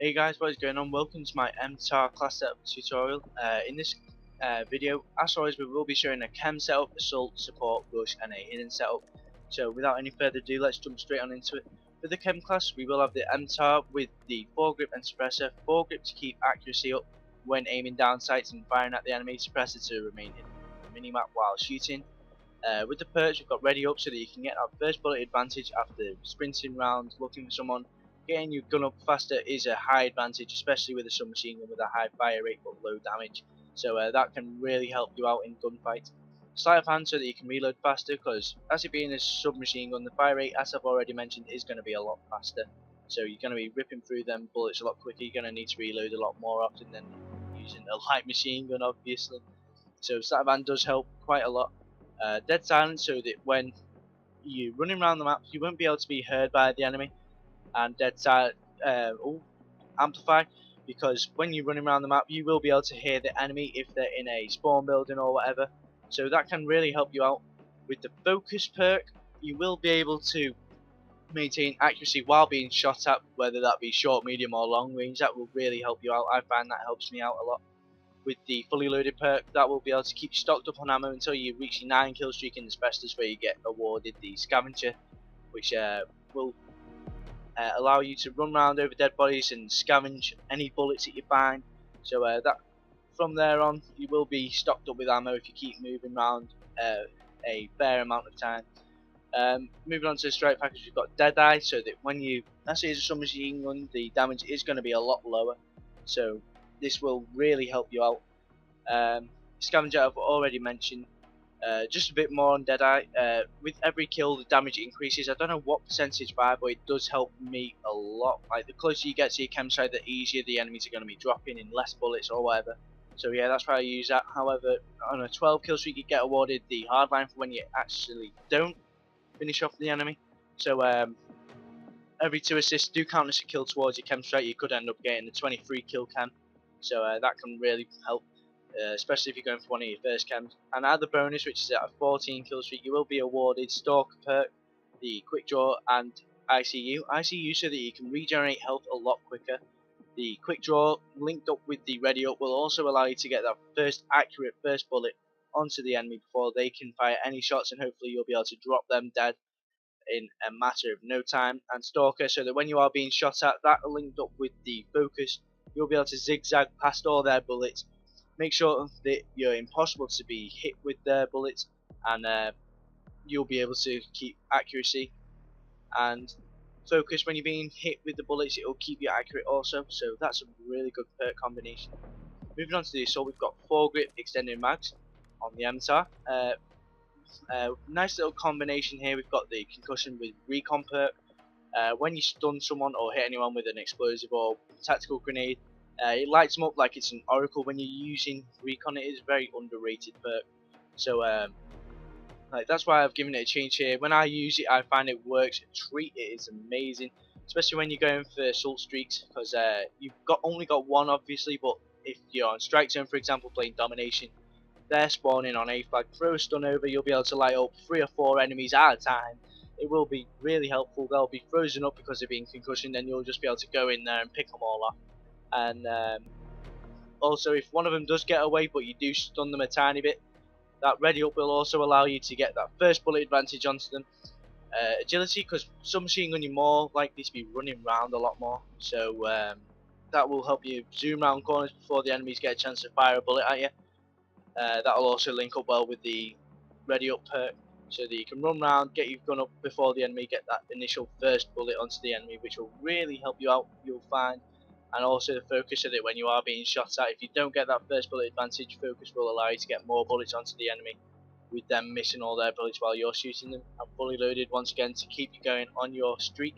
Hey guys, what is going on? Welcome to my MTAR class setup tutorial. In this video, as always, we will be showing a K.E.M setup, assault, support, rush, and a hidden setup. So without any further ado, let's jump straight on into it. For the K.E.M class, we will have the MTAR with the foregrip and suppressor. Foregrip to keep accuracy up when aiming down sights and firing at the enemy. Suppressor to remain hidden on the minimap while shooting. With the perch, we've got ready up so that you can get our first bullet advantage after sprinting round, looking for someone. Getting your gun up faster is a high advantage, especially with a submachine gun with a high fire rate but low damage. So that can really help you out in gunfights. Sleight of hand so that you can reload faster, because as it being a submachine gun, the fire rate, as I've already mentioned, is going to be a lot faster. So you're going to be ripping through them bullets a lot quicker. You're going to need to reload a lot more often than using a light machine gun, obviously. So sleight of hand does help quite a lot. Dead silence so that when you're running around the map, you won't be able to be heard by the enemy. And dead silent, amplify, because when you're running around the map, you will be able to hear the enemy if they're in a spawn building or whatever. So that can really help you out. With the focus perk, you will be able to maintain accuracy while being shot at, whether that be short, medium, or long range. That will really help you out. I find that helps me out a lot. With the fully loaded perk, that will be able to keep you stocked up on ammo until you reach your 9 kill streak in the specialist, where you get awarded the scavenger, which will allow you to run around over dead bodies and scavenge any bullets that you find. So that from there on, you will be stocked up with ammo if you keep moving around a fair amount of time. Moving on to the strike package, we've got Deadeye, so that when you, as it is a submachine gun, the damage is going to be a lot lower. So this will really help you out. Scavenger I've already mentioned. Just a bit more on Deadeye. With every kill, the damage increases. I don't know what percentage by, but it does help me a lot. Like, the closer you get to your chem site, the easier the enemies are going to be dropping in less bullets or whatever. So yeah, that's why I use that. However, on a 12 kill streak, you get awarded the hardline for when you actually don't finish off the enemy. So every 2 assists do count as a kill towards your chem strike. You could end up getting a 23 kill chem. So that can really help. Especially if you're going for one of your first chems. And at the bonus, which is at a 14 kill streak, you will be awarded Stalker perk, the quick draw, and ICU. ICU so that you can regenerate health a lot quicker. The quick draw linked up with the ready up will also allow you to get that first accurate first bullet onto the enemy before they can fire any shots, and hopefully you'll be able to drop them dead in a matter of no time. And Stalker so that when you are being shot at, that linked up with the focus, you'll be able to zigzag past all their bullets. Make sure that you're impossible to be hit with their bullets, and you'll be able to keep accuracy. And focus, when you're being hit with the bullets, it will keep you accurate also. So that's a really good perk combination. Moving on to the assault, we've got foregrip extended mags on the MTAR. Nice little combination here. We've got the concussion with recon perk. When you stun someone or hit anyone with an explosive or tactical grenade, it lights them up like it's an oracle. When you're using recon, it is a very underrated perk. So like, that's why I've given it a change here. When I use it, I find it works a treat. It is amazing, especially when you're going for assault streaks, because you've only got one obviously, but if you're on strike zone, for example, playing domination, they're spawning on A flag, throw a stun over, you'll be able to light up 3 or 4 enemies at a time. It will be really helpful. They'll be frozen up because they're being concussioned, and you'll just be able to go in there and pick them all off. And also, if one of them does get away but you do stun them a tiny bit, that ready up will also allow you to get that first bullet advantage onto them. Agility, because submachine gun, you're more likely to be running around a lot more, so that will help you zoom around corners before the enemies get a chance to fire a bullet at you. That'll also link up well with the ready up perk, so that you can run around, get your gun up before the enemy, get that initial first bullet onto the enemy, which will really help you out, you'll find. And also the focus, so that when you are being shot at, if you don't get that first bullet advantage, focus will allow you to get more bullets onto the enemy, with them missing all their bullets while you're shooting them. And fully loaded once again to keep you going on your streak.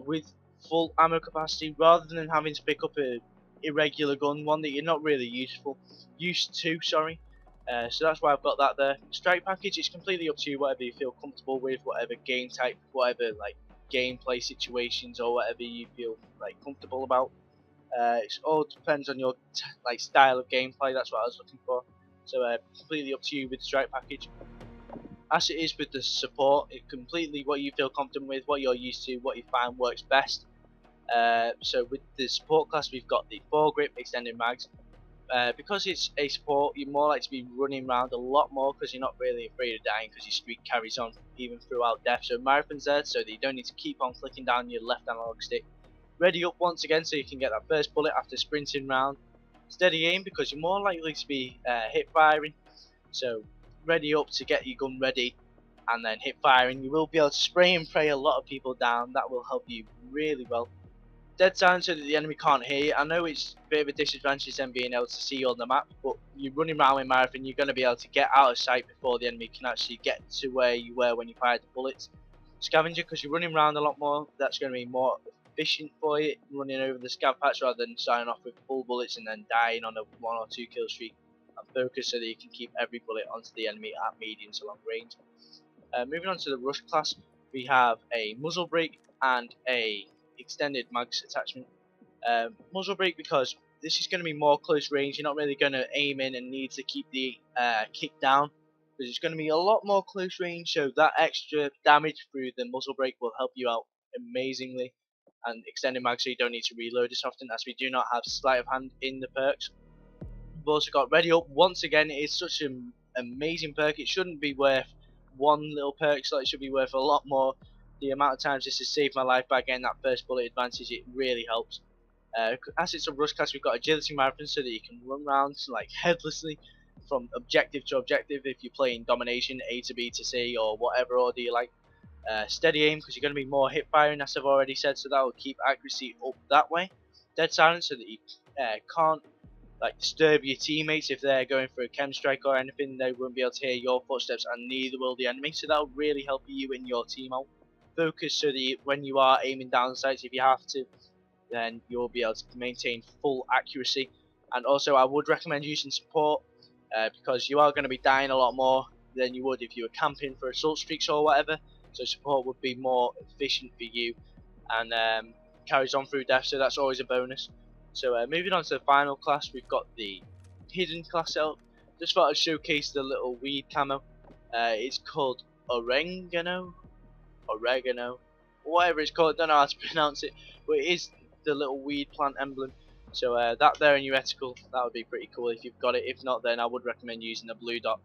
With full ammo capacity, rather than having to pick up a irregular gun, one that you're not really used to, sorry. So that's why I've got that there. Strike package, it's completely up to you, whatever you feel comfortable with, whatever game type, whatever like gameplay situations or whatever you feel like comfortable about. It all depends on your like style of gameplay. That's what I was looking for. So completely up to you with the strike package. As it is with the support, it completely what you feel confident with, what you're used to, what you find works best. So with the support class, we've got the foregrip extended mags. Because it's a support, you're more likely to be running around a lot more because you're not really afraid of dying because your streak carries on even throughout death. So marathon's there so that you don't need to keep on clicking down your left analog stick. Ready up once again so you can get that first bullet after sprinting round. Steady aim because you're more likely to be hip firing. So ready up to get your gun ready and then hip firing. You will be able to spray and pray a lot of people down. That will help you really well. Dead silent so that the enemy can't hear you. I know it's a bit of a disadvantage them being able to see you on the map, but you're running around with marathon, you're going to be able to get out of sight before the enemy can actually get to where you were when you fired the bullets. Scavenger, because you're running around a lot more, that's going to be more efficient for you, running over the scav patch rather than starting off with full bullets and then dying on a 1 or 2 kill streak. And focus so that you can keep every bullet onto the enemy at medium to long range. Moving on to the rush class, we have a muzzle brake and a extended mags attachment. Muzzle brake because this is going to be more close range. You're not really going to aim in and need to keep the kick down because it's going to be a lot more close range. So that extra damage through the muzzle brake will help you out amazingly. And extended mag so you don't need to reload as often as we do not have sleight of hand in the perks. We've also got ready up. Once again, it is such an amazing perk. It shouldn't be worth one little perk slot. It should be worth a lot more. The amount of times this has saved my life by getting that first bullet advantage, it really helps. As it's a rush class, we've got agility marathon so that you can run around like headlessly from objective to objective if you're playing domination, A to B to C or whatever order you like. Steady aim because you're going to be more hip firing as I've already said, so that will keep accuracy up that way. Dead silence so that you can't like disturb your teammates if they're going for a chem strike or anything. They won't be able to hear your footsteps and neither will the enemy, so that will really help you and your team out. Focus so that when you are aiming down sights, if you have to, then you'll be able to maintain full accuracy. And also I would recommend using support because you are going to be dying a lot more than you would if you were camping for assault streaks or whatever, so support would be more efficient for you and carries on through death, so that's always a bonus. So moving on to the final class, we've got the hidden class setup. Just thought I'd showcase the little weed camo. It's called oregano, whatever it's called, don't know how to pronounce it, but it is the little weed plant emblem. So that there in your reticle, that would be pretty cool if you've got it. If not, then I would recommend using the blue dot.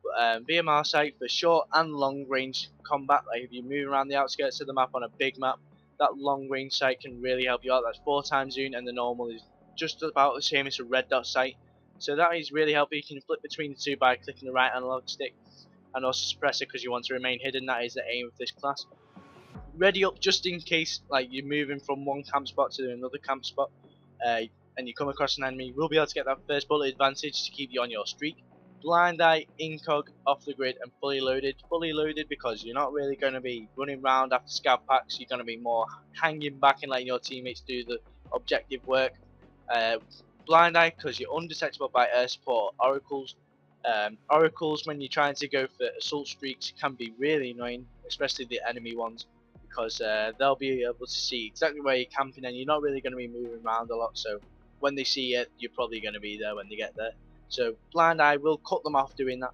But BMR sight for short and long range combat. Like if you're moving around the outskirts of the map on a big map, that long range sight can really help you out. That's 4 times zoom, and the normal is just about the same as a red dot sight. So that is really helpful. You can flip between the two by clicking the right analog stick, and also suppressor because you want to remain hidden. That is the aim of this class. Ready up just in case like you're moving from one camp spot to another camp spot and you come across an enemy, you will be able to get that first bullet advantage to keep you on your streak. Blind eye, incog, off the grid and fully loaded. Fully loaded because you're not really going to be running around after scav packs, you're going to be more hanging back and letting your teammates do the objective work. Blind eye because you're undetectable by air support or oracles. Oracles when you're trying to go for assault streaks can be really annoying, especially the enemy ones, because they'll be able to see exactly where you're camping and you're not really going to be moving around a lot, so when they see it you're probably going to be there when they get there. So blind eye will cut them off doing that.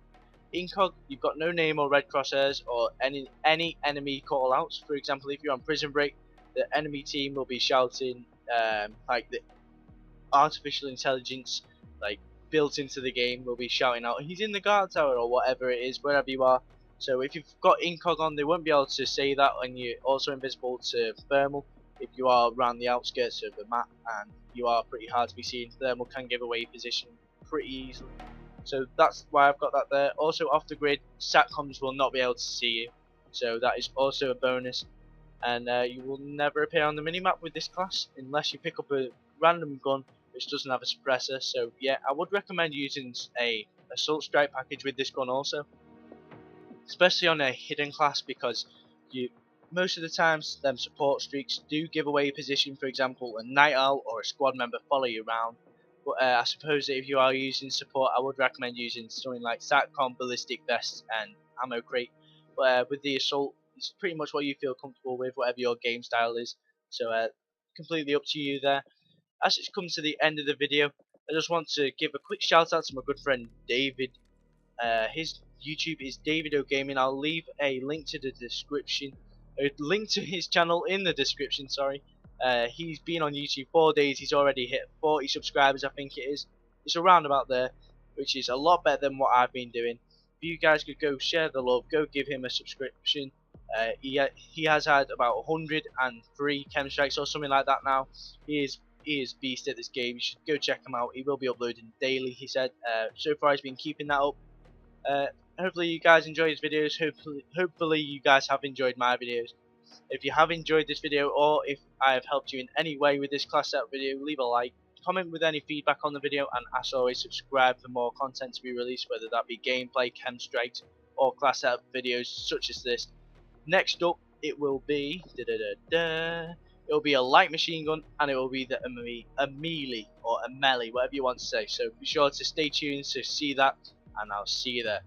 Incog, you've got no name or red crosshairs or any enemy callouts. For example, if you're on prison break, the enemy team will be shouting like the artificial intelligence like built into the game will be shouting out he's in the guard tower or whatever it is wherever you are. So if you've got incog on, they won't be able to say that, and you're also invisible to thermal if you are around the outskirts of the map and you are pretty hard to be seen. Thermal can give away position pretty easily, so that's why I've got that there. Also off the grid, satcoms will not be able to see you, so that is also a bonus. And you will never appear on the minimap with this class unless you pick up a random gun which doesn't have a suppressor. So yeah, I would recommend using a assault strike package with this gun also, especially on a hidden class, because you most of the times them support streaks do give away position. For example, a night owl or a squad member follow you around, but I suppose that if you are using support, I would recommend using something like satcom, ballistic vests and ammo crate. But with the assault, it's pretty much what you feel comfortable with, whatever your game style is, so completely up to you there. As it's come to the end of the video, I just want to give a quick shout out to my good friend David. His YouTube is Davido Gaming. I'll leave a link to the description, a link to his channel in the description, sorry. He's been on YouTube 4 days. He's already hit 40 subscribers, I think it is. It's around about there, which is a lot better than what I've been doing. If you guys could go share the love, go give him a subscription. He has had about 103 chem strikes or something like that now. He is beast at this game. You should go check him out. He will be uploading daily, he said. So far he's been keeping that up. Uh, Hopefully you guys enjoy his videos. Hopefully you guys have enjoyed my videos. If you have enjoyed this video, or if I have helped you in any way with this class setup video, leave a like, comment with any feedback on the video, and as always subscribe for more content to be released, whether that be gameplay, chem strikes, or class setup videos such as this. Next up it will be it will be a light machine gun, and it will be the Amelie or Amelie, whatever you want to say. So be sure to stay tuned to see that, and I'll see you there.